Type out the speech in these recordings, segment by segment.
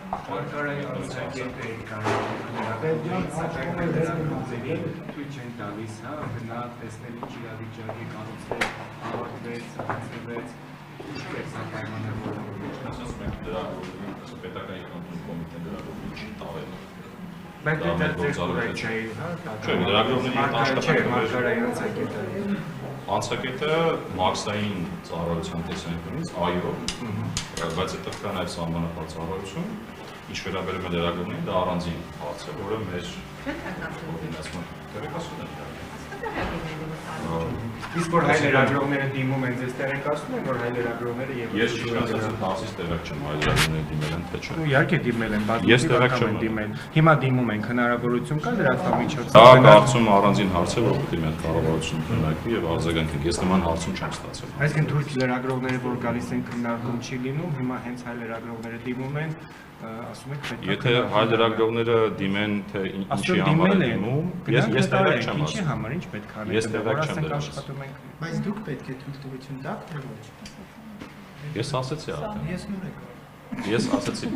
Մարգարայի անցակետը կարողացել թույլ չեն տալիս, հա, գնա տեսնել ինչ իրավիճակի կառուցել, ավարտվեց, ծանոթվեց, ինչպես է պայմանավորվել։ Ասում ենք դրագրողի պետական եկամուտի կոմիտեն դրագրողի չի տավել։ Բայց դա ծերքուրը չէ, հա, չէ, դրագրողների Մարգարայի անցակետը։ Անցակետը մաքսային ծառայության տեսանկյունից այո, բայց այդտեղ կա նաև սահմանափակ ծառայություն, ինչ վերաբերում է լրագրողներին, դա առանձին հարց է, որը մեր օրինացման տեղեկացումն է։ Իսկ որ հայ լրագրողները դիմում են, ձեզ տեղեկացնում են, որ հայ լրագրողները Ես չի ասացի դասից տեղակ չեմ, հայ լրագրողները դիմել են, թե չէ։ Իհարկե դիմել են, Ես տեղակ չեմ դիմել։ Հիմա դիմում ենք, հնարավորություն կա լրատվամիջոցով։ Դա կարծում առանձին հարց է, որ պետք է մենք կառավարություն քննարկվի եւ արձագանքենք։ Ես նման հարցում չեմ ստացել։ Այսինքն թուրք լրագրողները, որ գալիս են քննարկում չի լինում, հիմա հենց հայ լրագրողները դիմում են, ասում եք պետք է։ Եթե հայ լրագրողները դիմեն, թե ինչի համար են դիմում, ես տեղակ չեմ ինչի համար, ինչ պետք է անենք։ Ես տեղակ չեմ աշխատում ենք։ Բայց դուք պետք է թույլտվություն տաք, թե ոչ։ Ես ասացի արդեն։ Ես նոր եկա։ Ես ասացի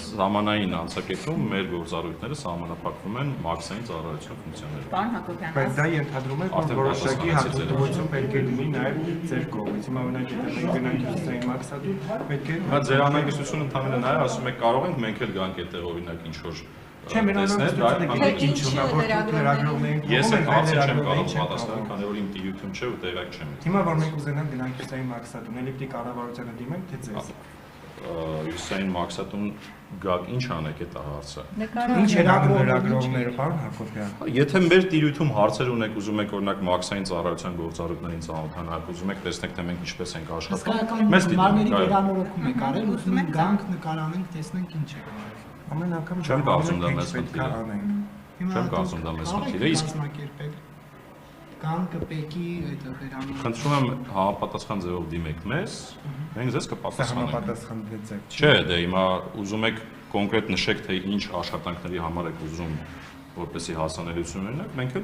սահմանային անցակետում մեր գործառույթները սահմանափակվում են մաքսային ծառայության ֆունկցիաներով։ Պարոն Հակոբյան, Բայց դա ենթադրում է, որ որոշակի հատկությունություն պետք է լինի նաև ձեր կողմից։ Հիմա օրինակ եթե գնանք հյուսիսային մաքսատու, պետք է Հա ձեր անհանգստությունը ընդհանրապես նա է, ասում եք կարող ենք մենք էլ գանք այդտեղ օրինակ ինչ որ Չէ, մեր անհանգստությունը ինչու՞ն է, որ լրագրողներին Ես այդ հարցը չեմ կարող պատասխանել, քանի որ իմ տիրույթում չէ ու տեղակ չեմ։ Հիմա որ մենք ուզենանք գնանք հյուսիսային մաքսատուն, էլի պիտի կառավարությանը դիմենք, թե ձեզ։ Հյուսիսային մաքսատուն գաք ինչ անեք այդ հարցը։ Ինչ են անում լրագրողները, պարոն Հակոբյան։ Եթե մեր տիրույթում հարցեր ունեք, ուզում եք օրինակ մաքսային ծառայության գործառույթներին ծանոթանալ, ուզում եք տեսնեք թե մենք ինչպես ենք աշխատում։ Մեզ մարմերի վերանորոգում եք արել, ուզում ենք գանք նկարանենք, տեսնենք ինչ է կատարվում։ Ամեն անգամ Չեմ կարծում դա մեզ պետք է անենք։ Չեմ կարծում դա մեզ խնդիր է, իսկ գանկը պեկի այդ վերանորոգում։ խնդրում եմ համապատասխան ձևով դիմեք մեզ, մենք ձեզ կպատասխանենք։ Համապատասխան ձև Չէ, դե հիմա ուզում եք կոնկրետ նշեք թե ինչ աշխատանքների համար եք ուզում որպեսի հասանելիություն ունենաք, մենք էլ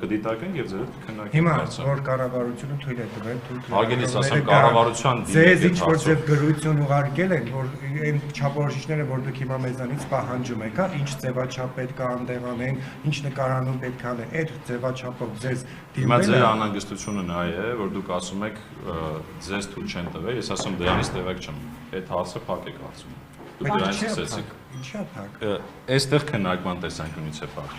կդիտարկենք եւ ձեր հետ կքննարկենք։ Հիմա որ կառավարությունը թույլ է տվել, Հարգելիս ասեմ կառավարության ձեզ ինչ որ ձև գրություն ուղարկել են, որ այն չափորոշիչները, որ դուք հիմա մեզանից պահանջում եք, հա, ինչ ձևաչափ պետք է անտեղ անեն, ինչ նկարանում պետք է անեն, այդ ձևաչափով ձեզ Հիմա ձեր անհանգստությունը նա է, որ դուք ասում եք ձեզ թույլ չեն տվել, ես ասում դրանից տեղակ չեմ։ Այդ հարցը փակ եք ասում։ Դուք դրանից սկսեցիք։ Ինչա՞ փակ։ Այստեղ քննարկման տեսանկյունից է փակ։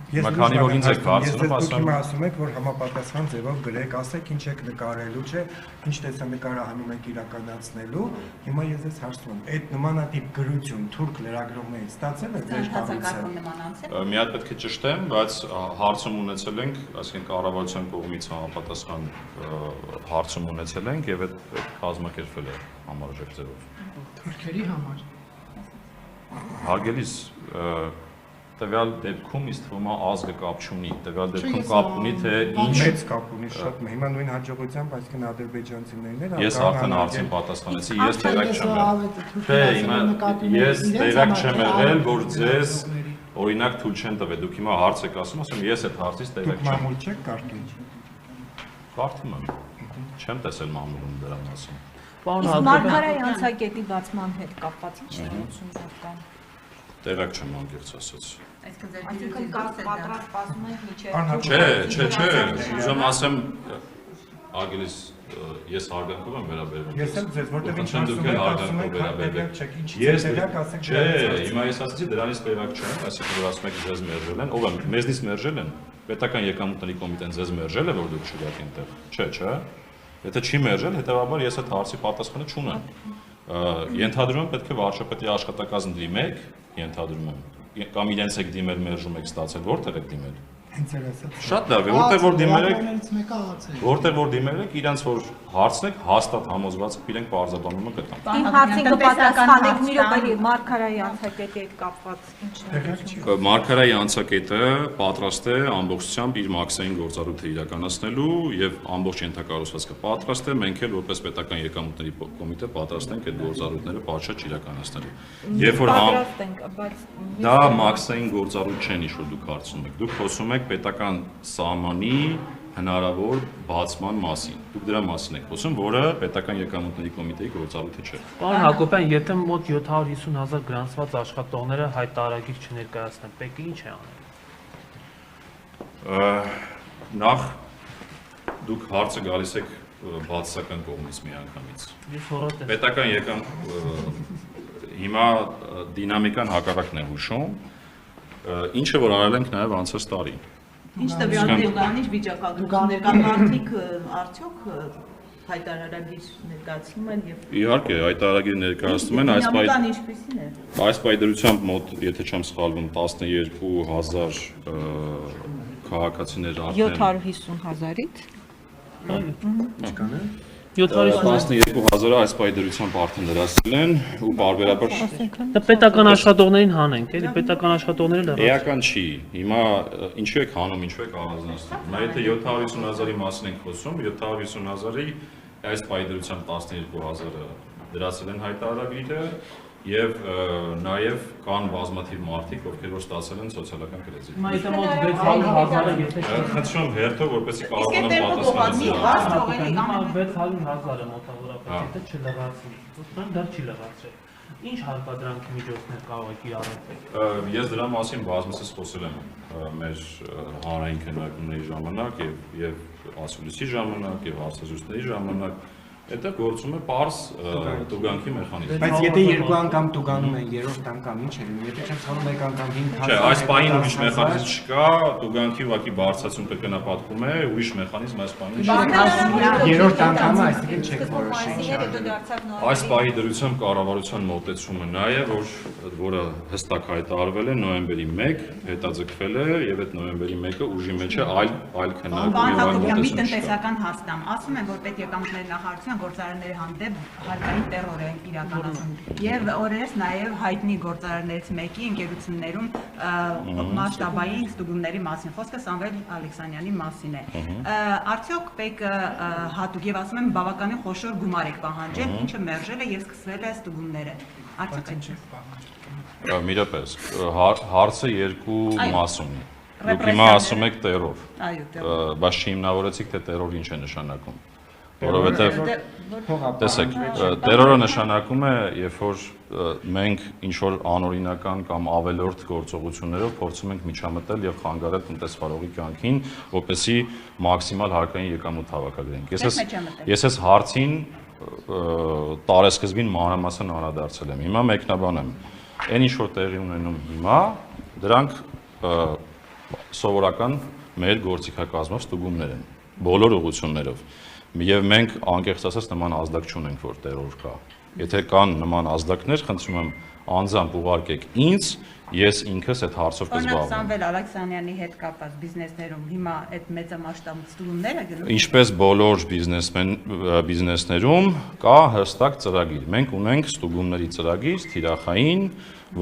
Հիմա քանի որ ինձ եք հարցնում, ասում եք, որ համապատասխան ձևով գրեք, ասեք ինչ եք նկարելու, չէ, ինչ տեսանկարահանում եք իրականացնելու։ Հիմա ես ձեզ հարցնում եմ, այդ նմանատիպ գրություն թուրք լրագրողներից ստացել եք ձեր կառույցը։ Մի հատ պետք է ճշտեմ, բայց հարցում ունեցել ենք, այսինքն կառավարության կողմից համապատասխան հարցում ունեցել ենք եւ այդ կազմակերպվել է համարժեք ձևով։ Թուրքերի համար։ Հարգելիս տվյալ դեպքում ինձ թվում է ազգը կապ չունի, տվյալ դեպքում կապ ունի թե ինչ մեծ կապ ունի շատ հիմա նույն հաջողությամբ, այսինքն ադրբեջանցիներն են Ես արդեն հարցին պատասխանեցի, ես տեղակ չեմ եղել։ Թե հիմա ես տեղակ չեմ եղել, որ ձեզ օրինակ թույլ չեն տվել, դուք հիմա հարց եք ասում, ասում ես այդ հարցից տեղակ չեմ։ Մամուլ չեք կարգել։ Կարդում եմ։ Չեմ տեսել մամուլում դրա մասին։ Իսկ Մարգարայի անցակետի բացման հետ կապված ինչ նորություններ կան։ Տեղակ չեմ անկեղծ ասած։ Այսինքն պատրաստ սպասում եք միջև։ Չէ, ուզում ասեմ ագելիս ես հարգանքով եմ վերաբերվում։ Ես էլ ձեզ որտեղ ինչ դուք էլ հարգանքով վերաբերվեք։ Ես տեղակ ասեք։ Չէ, հիմա ես ասացի դրանից տեղակ չեմ, այսինքն որ ասում եք ձեզ մերժել են, ով է մեզնից մերժել են։ Պետական եկամուտների կոմիտեն ձեզ մերժել է, որ դուք չգաք այնտեղ։ Չէ։ Եթե չի մերժել, հետեւաբար ես այդ հարցի պատասխանը չունեմ։ Ենթադրում եմ պետք է վարչապետի աշխատակազմ դիմեք, ենթադրում եմ, կամ իրենց եք դիմել, մերժում եք ստացել, որտեղ եք դիմել։ Հենց էլ ասած։ Շատ լավ է, որտեղ որ դիմել եք, որտեղ որ դիմել եք, իրանց որ հարցնեք, հաստատ համոզված եք, իրենք բարձրաբանումը կտան։ Իմ հարցին կպատասխանեք մի րոպե Մարգարայի անցակետի հետ կապված ինչն է։ Մարգարայի անցակետը պատրաստ է ամբողջությամբ իր մաքսային գործառույթը իրականացնելու եւ ամբողջ ենթակառուցվածքը պատրաստ է, մենք էլ որպես պետական եկամուտների կոմիտե պատրաստ ենք այդ գործառույթները պատշաճ իրականացնելու։ Երբ որ դա մաքսային գործառույթ չեն, ինչ որ դուք հարցնում եք, դուք խոսում եք պետական սահմանի հնարավոր բացման մասին։ Դուք դրա մասին եք խոսում, որը պետական եկամուտների կոմիտեի գործառույթը չէ։ Պարոն Հակոբյան, եթե մոտ 750,000 գրանցված աշխատողները հայտարարագիր չներկայացնեն, ՊԵԿ-ը ինչ է անել։ Նախ դուք հարցը գալիս եք բացասական կողմից միանգամից։ Պետական եկամ հիմա դինամիկան հակառակն է հուշում, ինչը որ արել ենք նաև անցած տարի։ Ինչ տվյալներ կան, ինչ վիճակագրություններ կան, մարդիկ արդյոք հայտարարագիր ներկայացնում են եւ Իհարկե, հայտարարագիր ներկայացնում են, ինչպիսին է։ այս պայդրությամբ մոտ, եթե չեմ սխալվում, 12000 քաղաքացիներ արդեն 750,000-ից 12000-ը այս պայդրությամբ արդեն լրացել են ու բարբերաբար Դա պետական աշխատողներին հանենք, էլի պետական աշխատողները լրացնենք։ Էական չի։ Հիմա ինչու եք հանում, ինչու եք առանձնացնում։ Նա եթե 750,000-ի մասին ենք խոսում, 750,000-ի այս պայդրությամբ 12000-ը դրացել են հայտարարագիրը եւ նաեւ կան բազմաթիվ մարդիկ, ովքեր որ ստացել են սոցիալական կրեդիտ։ Հիմա եթե մոտ 600,000-ը եթե Խնդրում հերթով որպեսզի կարողանան պատասխանել։ 600,000-ը մոտավորապես եթե չլրացնի, ուսման դեռ չի լրացրել։ Ինչ հարկադրանքի միջոցներ կարող եք իրարել։ Ես դրա մասին բազմիցս խոսել եմ մեր հանրային քննարկումների ժամանակ եւ ասուլիսի ժամանակ եւ հարցազրույցների ժամանակ։ Դա գործում է պարզ տուգանքի մեխանիզմ։ Բայց եթե երկու անգամ տուգանում են, երրորդ անգամ ինչ է լինում, եթե չեմ ցանում մեկ անգամ 5,000 Չէ, այս պահին ուրիշ մեխանիզմ չկա, տուգանքի ուղղակի բարձրացում կգնահատվում է, ուրիշ մեխանիզմ այս պահին չկա։ երրորդ անգամը այսինքն չեք որոշի։ Այս պահի դրությամբ կառավարության մոտեցումը նա է, որը հստակ հայտարարվել է նոյեմբերի 1, հետաձգվել է եւ այդ նոյեմբերի 1-ը ուժի մեջ է այլ քննարկում եւ այլ մի մոտեցում։ տնտեսական հաստամ ասում են, որ պետեկամուտների նախարարության գործարարների հանդեպ հարկային տերոր է իրականացում եւ օրերս նաեւ հայտնի գործարարներից մեկի ընկերություններում մասշտաբային ստուգումների մասին խոսքը Սամվել Ալեքսանյանի մասին է արդյոք ՊԵԿ-ը հատուկ եւ ասում են բավականին խոշոր գումար եք պահանջել ինչը մերժել է եւ սկսվել է ստուգումները արդյոք ինչ Միրապես հարցը երկու մաս ունի Դուք հիմա ասում եք տերոր բայց չհիմնավորեցիք թե տերոր ինչ է նշանակում Որովհետև տեսեք, տերորը նշանակում է, երբ որ մենք ինչ-որ անօրինական կամ ավելորդ գործողություններով փորձում ենք միջամտել եւ խանգարել տնտեսվարողի կյանքին, որպեսզի մաքսիմալ հարկային եկամուտ հավաքագրենք։ Ես այս հարցին տարեսկզբին մանրամասն անդրադարձել եմ։ Հիմա մեկնաբանեմ։ Այն ինչ որ տեղի ունենում հիմա, դրանք սովորական մեր գործիքակազմով ստուգումներ են, բոլոր ուղղություններով։ Եվ մենք անկեղծ ասած նման ազդակ չունենք, որ տերոր կա։ Եթե կան նման ազդակներ, խնդրում եմ անձամբ ուղարկեք ինձ, ես ինքս այդ հարցով կզբաղվեմ։ Սամվել Ալեքսանյանի հետ կապված բիզնեսներում հիմա այդ մեծամասշտաբ ստուգումները գնում։ Ինչպես բոլոր բիզնեսներում կա հստակ ծրագիր։ Մենք ունենք ստուգումների ծրագիր, թիրախային,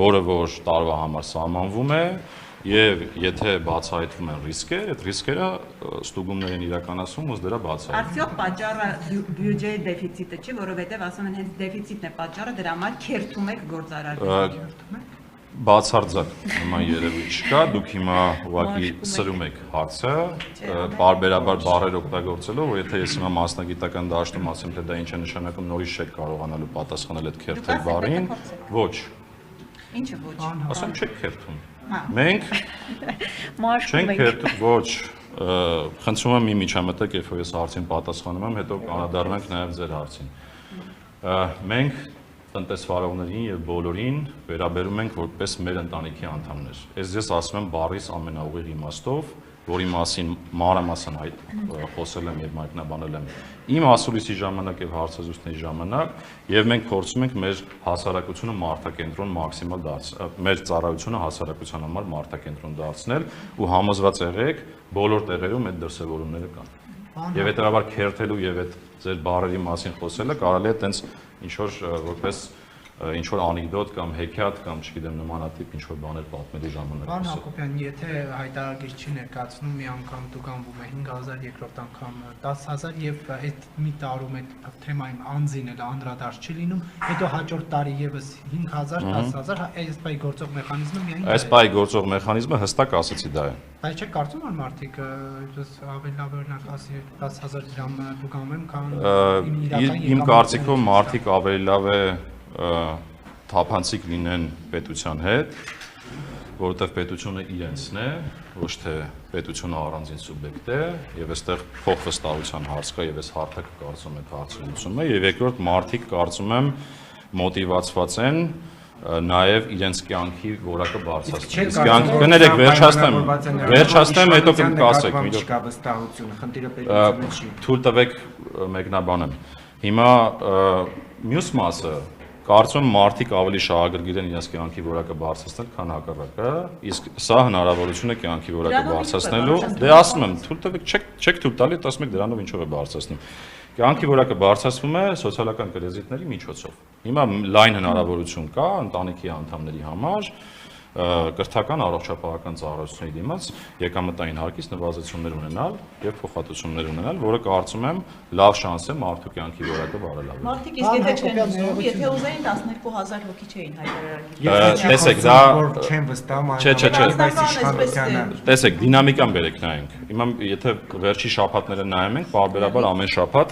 որը որ տարվա համար սահմանվում է Եվ եթե բացահայտվում են ռիսկեր, այդ ռիսկերը ստուգումներ են իրականացում ու դրա բացահայտվում։ Արդյոք պատճառը բյուջեի դեֆիցիտը չի, որովհետև ասում են հենց դեֆիցիտն է պատճառը, դրա համար քերթում եք գործարարներին։ Բացարձակ նման երևույթ չկա, դուք հիմա ուղղակի սրում եք հարցը, բարբերաբար բառեր օգտագործելով, որ եթե ես հիմա մասնագիտական դաշտում ասեմ, թե դա ինչ է նշանակում, նորից չեք կարողանալու պատասխանել այդ քերթել բառին, ոչ։ Ինչը ոչ։ Ասեմ չեք քերթում։ Մենք մաշկում չենք քերթում, ոչ, խնդրում եմ մի միջամտեք, երբ որ ես հարցին պատասխանում եմ, հետո անդրադառնանք նաև ձեր հարցին։ Մենք տնտեսվարողներին եւ բոլորին վերաբերում ենք որպես մեր ընտանիքի անդամներ։ Ես ասում եմ բառիս ամենաուղիղ իմաստով, որի մասին մանրամասն խոսել եմ եւ մեկնաբանել եմ իմ ասուլիսի ժամանակ եւ հարցազրույցների ժամանակ, եւ մենք փորձում ենք մեր հասարակությունը մարդակենտրոն մաքսիմալ դարձնել, մեր ծառայությունը հասարակության համար մարդակենտրոն դարձնել ու համոզված եղեք, բոլոր տեղերում այդ դրսևորումները կան։ Եվ հետեւաբար քերթելու եւ այդ ձեր բառերի մասին խոսելը կարելի է տենց ինչ որ որպես ինչ որ անեկդոտ կամ հեքիաթ կամ չգիտեմ նմանատիպ ինչ որ բաներ պատմելու ժամանակ։ Պարոն Հակոբյան, եթե հայտարարիչ չի ներկայացնում մի անգամ դուք անվում է 5000, երկրորդ անգամ 10000 եւ այդ մի տարում այդ թեմային անձին էլ անդրադարձ չի լինում, հետո հաջորդ տարի եւս 5000, 10000, այս բայ գործող մեխանիզմը միայն Այս բայ գործող մեխանիզմը հստակ ասեցի դա է։ Բայց չէ կարծում եմ մարդիկ ավելի լավ օրինակ ասի 10000 դրամ դուք անում քան Իմ կարծիքով մարդիկ ավելի լավ է թափանցիկ լինեն պետության հետ, որովհետև պետությունը իրենցն է, ոչ թե պետությունը առանձին սուբյեկտ է, եւ այստեղ փոխվստահության հարց կա եւ այս հարթակը կարծում եմ հարցը լուծում է, եւ երկրորդ մարդիկ կարծում եմ մոտիվացված են նաև իրենց կյանքի որակը բարձրացնել։ Կներեք, վերջացնեմ, հետո կասեք։ Չկա վստահություն, խնդիրը պետությունը չի։ Թույլ տվեք մեկնաբանեմ։ Հիմա մյուս մասը կարծում եմ մարդիկ ավելի շահագրգիռ են իրենց կյանքի որակը բարձրացնել, քան հակառակը, իսկ սա հնարավորություն է կյանքի որակը բարձրացնելու։ Դե ասում եմ, թույլ տվեք, չեք թույլ տալի, ասում եք դրանով ինչով է բարձրացնում։ Կյանքի որակը բարձրացվում է սոցիալական կրեզիտների միջոցով։ Հիմա լայն հնարավորություն կա ընտանիքի անդամների համար կրթական առողջապահական ծառայությունների դիմաց եկամտային հարկից նվազեցումներ ունենալ եւ փոխհատուցումներ ունենալ, որը կարծում եմ լավ շանս է մարդու կյանքի որակը բարելավել։ Մարդիկ իսկ եթե չեն ուզում, եթե ուզեին 12000 հոգի չէին հայտարարել։ Տեսեք, դա չեն վստահում իշխանությանը։ Տեսեք, դինամիկան բերեք նայենք։ Հիմա եթե վերջի շաբաթները նայում ենք, բարբերաբար ամեն շաբաթ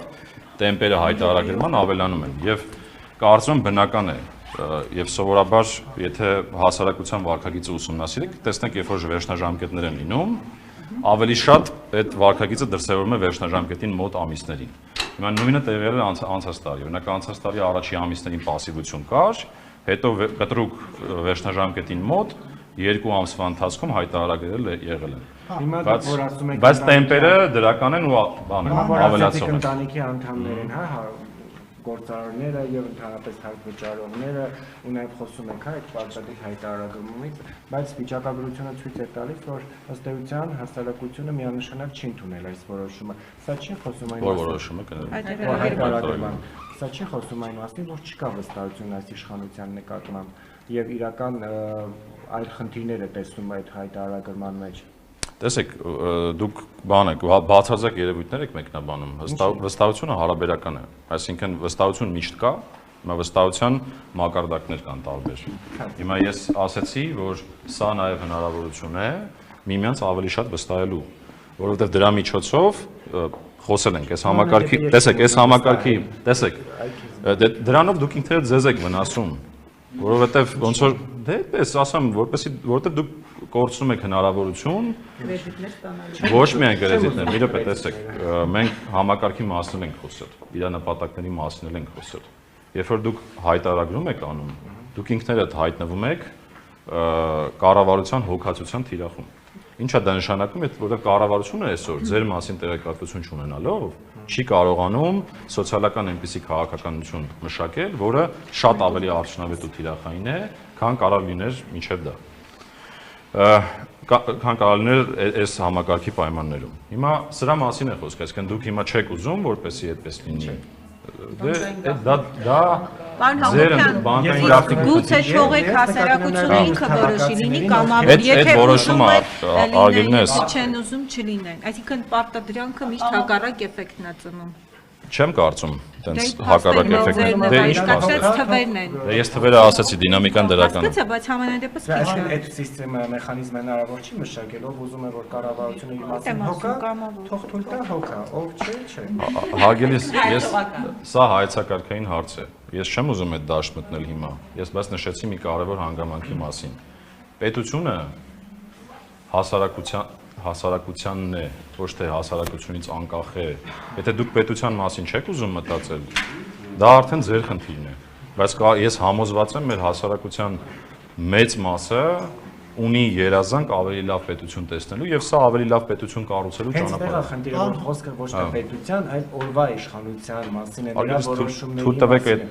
տեմպերը հայտարարագրման ավելանում են եւ կարծում եմ բնական է եւ սովորաբար եթե հասարակության վարքագիծը ուսումնասիրեք, տեսնեք, երբ որ վերջնաժամկետներ են լինում, ավելի շատ այդ վարքագիծը դրսևորվում է վերջնաժամկետին մոտ ամիսներին։ Հիմա նույնը տեղի էր անցած տարի, օրինակ անցած տարի առաջի ամիսներին պասիվություն կար, հետո կտրուկ վերջնաժամկետին մոտ 2 ամսվա ընթացքում հայտարարագրել եղել են։ Բայց տեմպերը դրական են ու ավելացող են։ Ընտանիքի անդամներին, գործարարները եւ ընդհանրապես հայտվճարողները ու նաեւ խոսում ենք այդ պարտադիր հայտարարումից, բայց վիճակագրությունը ցույց է տալիս, որ ըստ էության հասարակությունը միանշանակ չի ընդունել այս որոշումը։ Սա չի խոսում այն որոշումը Սա չի խոսում այն մասին, որ չկա վստահություն այս իշխանության նկատմամբ եւ իրական այլ խնդիրներ է տեսնում այդ հայտարարման մեջ։ Տեսեք, դուք բացարձակ երևույթներ եք մեկնաբանում, վստահությունը հարաբերական է, այսինքն վստահություն միշտ կա, հիմա վստահության մակարդակներ կան տարբեր։ Հիմա ես ասացի, որ սա նաև հնարավորություն է միմյանց ավելի շատ վստահելու, որովհետև դրա միջոցով խոսել ենք, այս համակարգի, տեսեք, դրանով դուք ինքներդ ձեզ եք վնասում, որովհետև ոնց որ դե այդպես ասեմ, որովհետև դուք կորցնում եք հնարավորություն ոչ միայն կրեդիտներ, մի րոպե տեսեք, մենք համակարգի մասին ենք խոսել, իր նպատակների մասին ենք խոսել։ Երբ որ դուք հայտարարում եք անում, դուք ինքներդ հայտնվում եք կառավարության հոգացության թիրախում։ Ինչա դա նշանակում է, որովհետև կառավարությունը այսօր ձեր մասին տեղեկատվություն չունենալով չի կարողանում սոցիալական այնպիսի քաղաքականություն մշակել, որը շատ ավելի արդյունավետ ու թիրախային է, քան կարող լիներ մինչև դա։ Քան կարող լիներ այս համակարգի պայմաններում։ Հիմա սրա մասին է խոսքը, այսինքն դուք հիմա չեք ուզում, որպեսզի այդպես լինի։ Պարոն Հակոբյան, գուցե թողեք հասարակությունը ինքը որոշի, լինի կամավոր, եթե ուզում են չեն ուզում չլինեն, այսինքն պարտադրանքը միշտ հակառակ էֆեկտն է ծնում։ Չեմ կարծում, տենց հակառակ էֆեկտներ։ Դե ինչ թվերն են։ Ես թվերը ասացի, դինամիկան դրական է։ Բայց համենայն դեպս քիչ է։ Այդ սիստեմը մեխանիզմը հնարավոր չի մշակել, ով ուզում է որ կառավարությունը իր մասին հոգա, թող թույլ տա հոգա, ով չէ։ Հարգելիս, ես սա հայեցակարգային հարց է։ Ես չեմ ուզում այդ դաշտ մտնել հիմա։ Ես բայց նշեցի մի կարևոր հանգամանքի մասին։ Պետությունը հասարակությանն է, ոչ թե հասարակությունից անկախ է։ Եթե դուք պետության մասին չեք ուզում մտածել, դա արդեն ձեր խնդիրն է։ Բայց ես համոզված եմ, մեր հասարակության մեծ մասը ունի երազանք ավելի լավ պետություն տեսնելու եւ սա ավելի լավ պետություն կառուցելու ճանապարհը։ Հենց դա խնդիրը, որ խոսքը ոչ թե պետության, այլ օրվա իշխանության մասին է, նրա որոշումների։ Թույլ տվեք այդ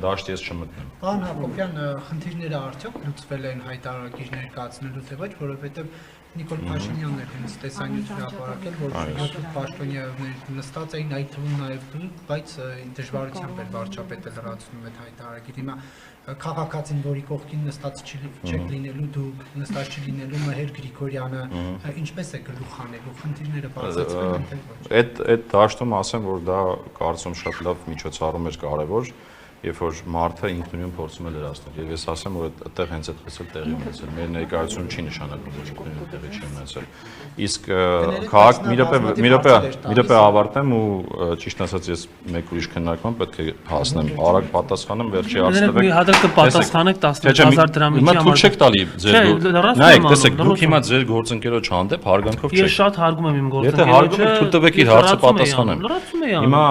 դաշտ ես չմտնեմ։ Պարոն Հակոբյան, խնդիրները արդյոք լուծվել են հայտարարիչ ներկայացնելուց եւ ոչ, որովհետեւ Նիկոլ Փաշինյանն էր հենց տեսանյութ հրապարակել, որ յոթ պաշտոնյաներ նստած էին, այդ թվում նաև դուք, բայց դժվարությամբ էր վարչապետը լրացնում այդ հայտարարագիր։ Հիմա քաղաքացին, որի կողքին նստած չեք լինելու դուք, նստած չլինելու Մհեր Գրիգորյանը, ինչպես է գլուխ անելու, խնդիրները բացացվել են թե ոչ։ Այդ դաշտում ասեմ, որ դա կարծում շատ լավ միջոցառում էր կարևոր, երբ որ մարդը ինքնուրույն փորձում է լրացնել։ Եվ ես ասեմ, որ այդտեղ հենց այդ խոսել տեղի ունեցել։ Մեր ներկայությունը չի նշանակում, որ ինքնուրույն տեղի չի ունեցել։ Իսկ քաղաք մի րոպե ավարտեմ ու ճիշտ ասած ես մեկ ուրիշ քննարկման պետք է հասնեմ։ Արագ պատասխանեմ, վերջի հարցը։ Մի հատ կպատասխանեք 16000 դրամի համար։ Հիմա չեք տալի ձեր։ Նայեք, տեսեք, դուք հիմա ձեր գործընկերոջ հանդեպ հարգանքով չեք։ Ես շատ հարգում եմ իմ գործընկերոջը։ Եթե հարգում եք, թույլ տվեք իր հարցը պատասխանեմ։ Հիմա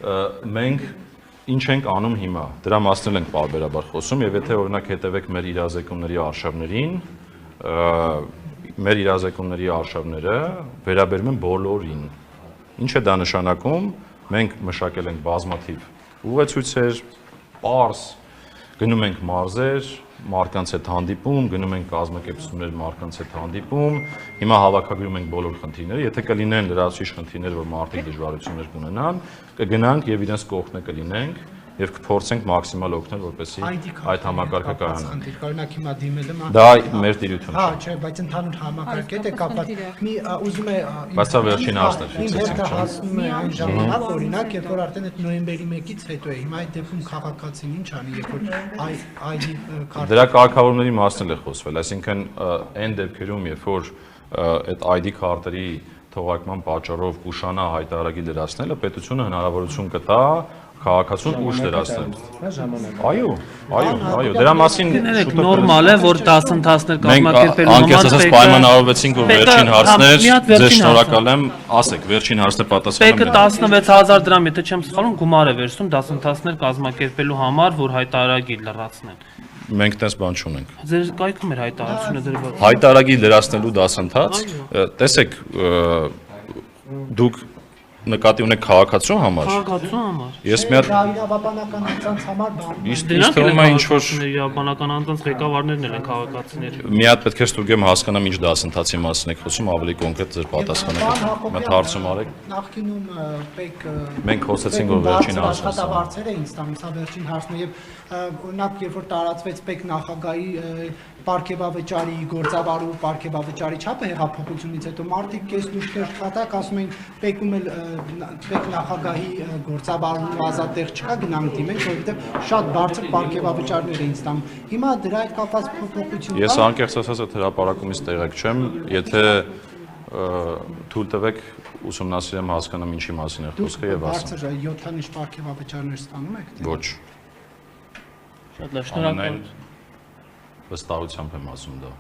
մենք ինչ ենք անում հիմա, դրա մասն ենք պարբերաբար խոսում եւ եթե օրինակ հետևեք մեր իրազեկումների արշավներին, մեր իրազեկումների արշավները վերաբերում են բոլորին։ Ինչ է դա նշանակում, մենք մշակել ենք բազմաթիվ ուղեցույցեր, պարզ, գնում ենք մարզեր, մարդկանց հետ հանդիպում, գնում ենք կազմակերպություններ մարդկանց հետ հանդիպում, հիմա հավաքագրում ենք բոլոր խնդիրները, եթե կլինեն լրացուցիչ խնդիրներ, որ մարդիկ դժվարություններ կունենան, կգնանք եւ իրենց կողքն կլինենք եւ կփորձենք մաքսիմալ օգնել, որպեսզի այդ համակարգը կարողանա։ Օրինակ հիմա դիմելը դա մեր տիրությունն է։ Հա, չէ, բայց ընդհանուր համակարգ հետ է կապված։ Մի ուզում է Բայց դա վերջին հարցն է, ֆիքսեցինք, չէ՞։ Հասնում է այն ժամանակ, օրինակ, երբ որ արդեն այդ նոյեմբերի 1-ից հետո է, հիմա այդ դեպքում քաղաքացին ինչ անի, երբ որ ID քարտը դրա կարգավորումների մասն էլ է խոսվել, այսինքն այն դեպքերում, երբ որ այդ ID քարտերի թողարկման պատճառով կուշանա հայտարարագիր լրացնելը, պետությունը հնարավորություն կտա քաղաքացուն ուշ լրացնել։ Այո, դրա մասին նորմալ է, որ դասընթացներ կազմակերպելու համար անկեղծ պայմանավորվեցինք, որ վերջին հարցներ, ձեզ շնորհակալ եմ, ասեք, վերջին հարցը պատասխանեմ։ Պետք է 16000 դրամ, եթե չեմ սխալվում, գումար է վերցնում դասընթացներ կազմակերպելու համար, որ հայտարարագիր լրացնեն։ Մենք տես բան չունենք։ Ձեր կայքում էր հայտարարությունը դրված։ Հայտարարագիր լրացնելու դասընթաց, տեսեք, դուք նկատի ունեք քաղաքացու համար։ Քաղաքացու համար։ Ես մի հատ իրավաբանական անձանց համար բան։ Իսկ թվում է ինչ որ իրավաբանական անձանց ղեկավարներն են քաղաքացիներ։ Մի հատ պետք է ստուգեմ հասկանամ ինչ դասընթացի մասին եք խոսում, ավելի կոնկրետ ձեր պատասխանը։ Մեծ հարցում արեք։ Նախկինում պետք մենք խոսեցինք որ վերջին հարցը աշխատավարձերը ինձ տամ, սա վերջին հարցն է եւ օրինակ երբ որ տարածվեց պետք նախագահի պարգևավճարի գործավարու պարգևավճարի չափը հեղափոխությունից հետո մարդիկ կես լուշքեր կատակ ասում էին պետքում էլ պետք նախագահի գործավարու ազատեղ չկա գնանք դիմենք որովհետեւ շատ բարձր պարգևավճարներ էին ստանում հիմա դրա հետ կապված փոփոխություն ես անկեղծ ասած այդ հրապարակումից տեղեկ չեմ եթե թույլ տվեք ուսումնասիրեմ հասկանամ ինչի մասին է խոսքը եւ ասեմ բարձր 7-ից պարգևավճարներ ստանում եք ոչ շատ լավ շնորհակալ վստահությամբ եմ ասում դա